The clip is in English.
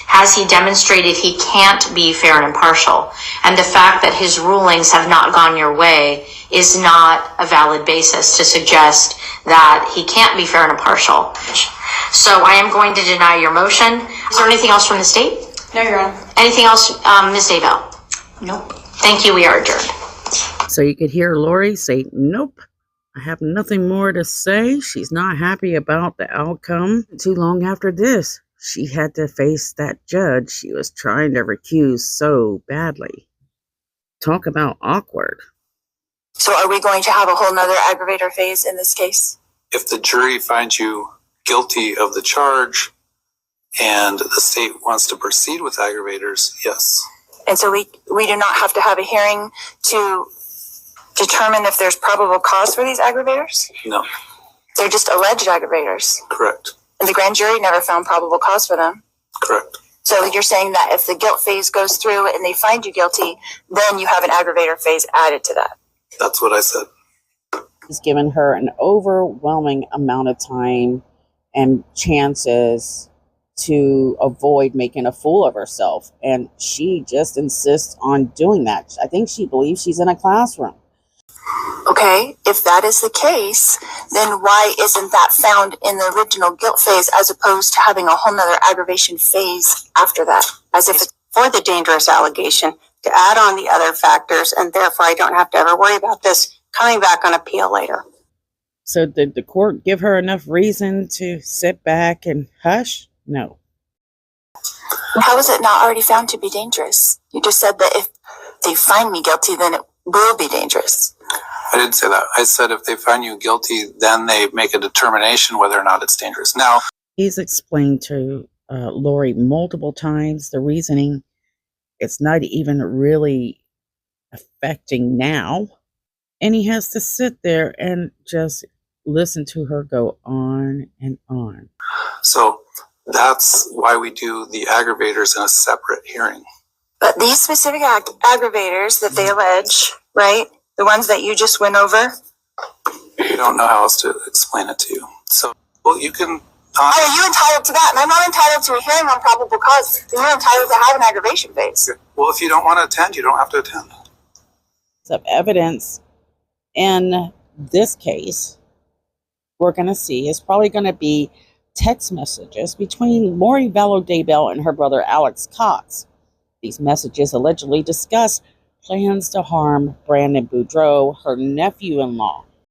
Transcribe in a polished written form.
Has he demonstrated he can't be fair and impartial? And the fact that his rulings have not gone your way is not a valid basis to suggest that he can't be fair and impartial. So I am going to deny your motion. Is there anything else from the state? No, Your Honor. Anything else, Ms. Daybell? Nope. Thank you. We are adjourned. So you could hear Lori say, nope, I have nothing more to say. She's not happy about the outcome. Too long after this, she had to face that judge she was trying to recuse so badly. Talk about awkward. So are we going to have a whole nother aggravator phase in this case? If the jury finds you guilty of the charge and the state wants to proceed with aggravators, yes. And so we do not have to have a hearing to determine if there's probable cause for these aggravators? No. They're just alleged aggravators. Correct. And the grand jury never found probable cause for them. Correct. So you're saying that if the guilt phase goes through and they find you guilty, then you have an aggravator phase added to that. That's what I said. He's given her an overwhelming amount of time and chances to avoid making a fool of herself. And she just insists on doing that. I think she believes she's in a classroom. Okay, if that is the case, then why isn't that found in the original guilt phase as opposed to having a whole nother aggravation phase after that? As if it's For the dangerous allegation, to add on the other factors, and therefore I don't have to ever worry about this coming back on appeal later. So did the court give her enough reason to sit back and hush? No. How is it not already found to be dangerous? You just said that if they find me guilty, then it will be dangerous. I didn't say that. I said if they find you guilty, then they make a determination whether or not it's dangerous. Now, He's explained to Lori multiple times the reasoning. It's not even really affecting now. And he has to sit there and just listen to her go on and on. so that's why we do the aggravators in a separate hearing. But these specific aggravators that they allege, right? The ones that you just went over. I don't know how else to explain it to you. So, well, you can... Are you entitled to that? And I'm not entitled to a hearing on probable cause. You're entitled to have an aggravation phase. Well, if you don't want to attend, you don't have to attend. Of evidence in this case we're going to see is probably going to be text messages between Lori Vallow Daybell and her brother Alex Cox. These messages allegedly discuss plans to harm Brandon Boudreaux, her nephew-in-law.